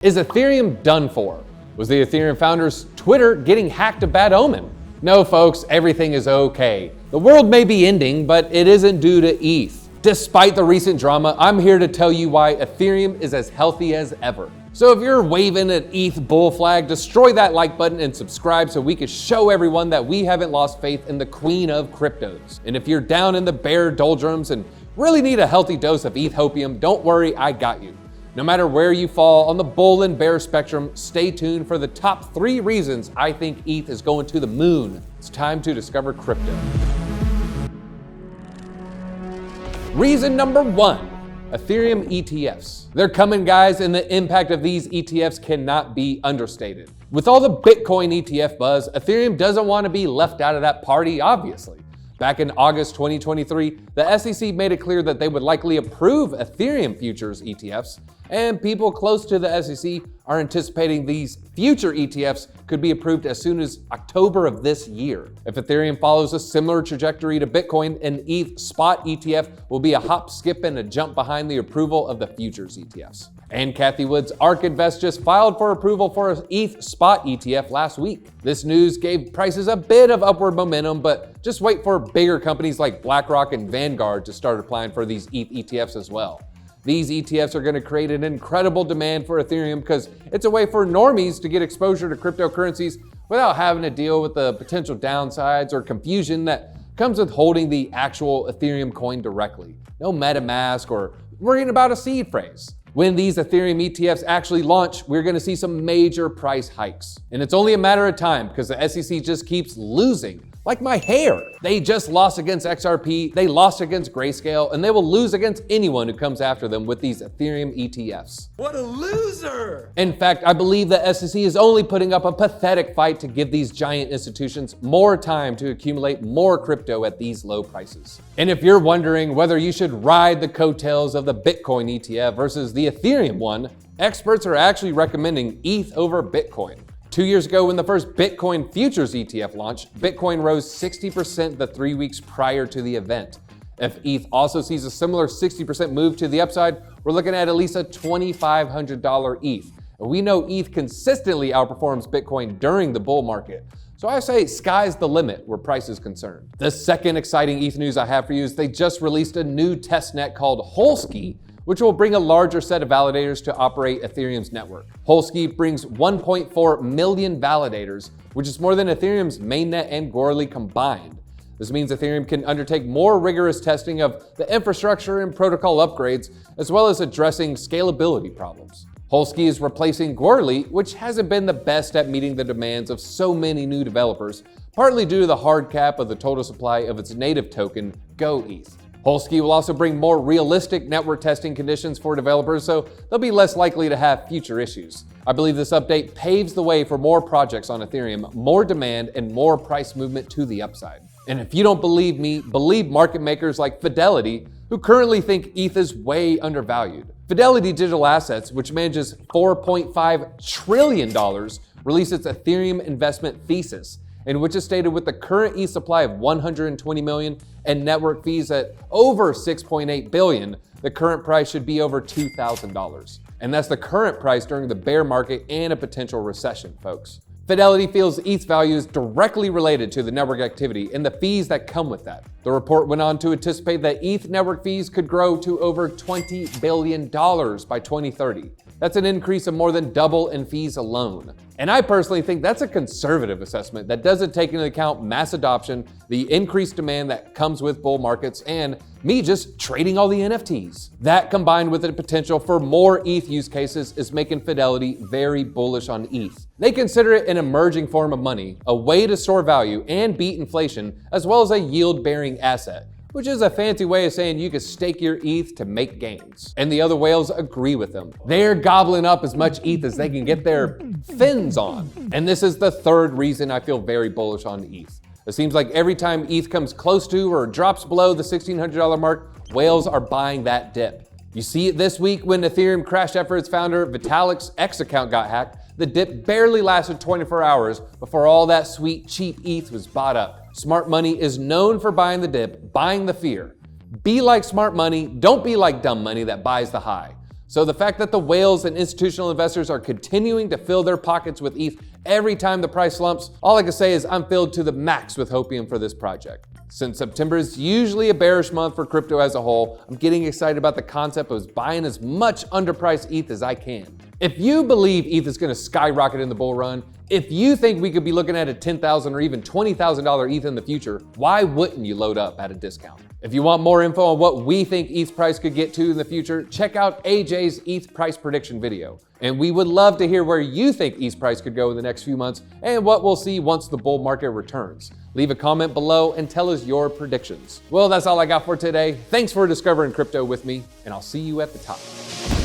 Is Ethereum done for? Was the Ethereum founder's Twitter getting hacked a bad omen? No, folks, everything is okay. The world may be ending, but it isn't due to ETH. Despite the recent drama, I'm here to tell you why Ethereum is as healthy as ever. So if you're waving an ETH bull flag, destroy that like button and subscribe so we can show everyone that we haven't lost faith in the queen of cryptos. And if you're down in the bear doldrums and really need a healthy dose of ETHopium, don't worry, I got you. No matter where you fall on the bull and bear spectrum, stay tuned for the top 3 reasons I think ETH is going to the moon. It's time to discover crypto. Reason number 1, Ethereum ETFs. They're coming, guys, and the impact of these ETFs cannot be understated. With all the Bitcoin ETF buzz, Ethereum doesn't want to be left out of that party, obviously. Back in August 2023, the SEC made it clear that they would likely approve Ethereum futures ETFs, and people close to the SEC are anticipating these future ETFs could be approved as soon as October of this year. If Ethereum follows a similar trajectory to Bitcoin, an ETH spot ETF will be a hop, skip, and a jump behind the approval of the futures ETFs. And Cathie Wood's ARK Invest just filed for approval for an ETH spot ETF last week. This news gave prices a bit of upward momentum, but just wait for bigger companies like BlackRock and Vanguard to start applying for these ETH ETFs as well. These ETFs are going to create an incredible demand for Ethereum because it's a way for normies to get exposure to cryptocurrencies without having to deal with the potential downsides or confusion that comes with holding the actual Ethereum coin directly. No MetaMask or worrying about a seed phrase. When these Ethereum ETFs actually launch, we're going to see some major price hikes. And it's only a matter of time because the SEC just keeps losing. Like my hair. They just lost against XRP, they lost against Grayscale, and they will lose against anyone who comes after them with these Ethereum ETFs. What a loser! In fact, I believe the SEC is only putting up a pathetic fight to give these giant institutions more time to accumulate more crypto at these low prices. And if you're wondering whether you should ride the coattails of the Bitcoin ETF versus the Ethereum one, experts are actually recommending ETH over Bitcoin. 2 years ago, when the first Bitcoin futures ETF launched, Bitcoin rose 60% the 3 weeks prior to the event. If ETH also sees a similar 60% move to the upside, we're looking at least a $2,500 ETH. And we know ETH consistently outperforms Bitcoin during the bull market. So I say sky's the limit where price is concerned. The second exciting ETH news I have for you is they just released a new testnet called Holesky, which will bring a larger set of validators to operate Ethereum's network. Holesky brings 1.4 million validators, which is more than Ethereum's mainnet and Goerli combined. This means Ethereum can undertake more rigorous testing of the infrastructure and protocol upgrades, as well as addressing scalability problems. Holesky is replacing Goerli, which hasn't been the best at meeting the demands of so many new developers, partly due to the hard cap of the total supply of its native token, GoETH. Holesky will also bring more realistic network testing conditions for developers, so they'll be less likely to have future issues. I believe this update paves the way for more projects on Ethereum, more demand, and more price movement to the upside. And if you don't believe me, believe market makers like Fidelity, who currently think ETH is way undervalued. Fidelity Digital Assets, which manages $4.5 trillion, released its Ethereum investment thesis, in which is stated with the current ETH supply of 120 million and network fees at over 6.8 billion, the current price should be over $2,000. And that's the current price during the bear market and a potential recession, folks. Fidelity feels ETH's value is directly related to the network activity and the fees that come with that. The report went on to anticipate that ETH network fees could grow to over $20 billion by 2030. That's an increase of more than double in fees alone. And I personally think that's a conservative assessment that doesn't take into account mass adoption, the increased demand that comes with bull markets, and me just trading all the NFTs. That, combined with the potential for more ETH use cases, is making Fidelity very bullish on ETH. They consider it an emerging form of money, a way to store value and beat inflation, as well as a yield-bearing asset, which is a fancy way of saying you can stake your ETH to make gains. And the other whales agree with them. They're gobbling up as much ETH as they can get their fins on. And this is the third reason I feel very bullish on ETH. It seems like every time ETH comes close to or drops below the $1,600 mark, whales are buying that dip. You see it this week when Ethereum crashed after its founder Vitalik's X account got hacked. The dip barely lasted 24 hours before all that sweet, cheap ETH was bought up. Smart money is known for buying the dip, buying the fear. Be like smart money, don't be like dumb money that buys the high. So the fact that the whales and institutional investors are continuing to fill their pockets with ETH every time the price slumps, all I can say is I'm filled to the max with hopium for this project. Since September is usually a bearish month for crypto as a whole, I'm getting excited about the concept of buying as much underpriced ETH as I can. If you believe ETH is going to skyrocket in the bull run, if you think we could be looking at a $10,000 or even $20,000 ETH in the future, why wouldn't you load up at a discount? If you want more info on what we think ETH price could get to in the future, check out AJ's ETH price prediction video. And we would love to hear where you think ETH price could go in the next few months and what we'll see once the bull market returns. Leave a comment below and tell us your predictions. Well, that's all I got for today. Thanks for discovering crypto with me, and I'll see you at the top.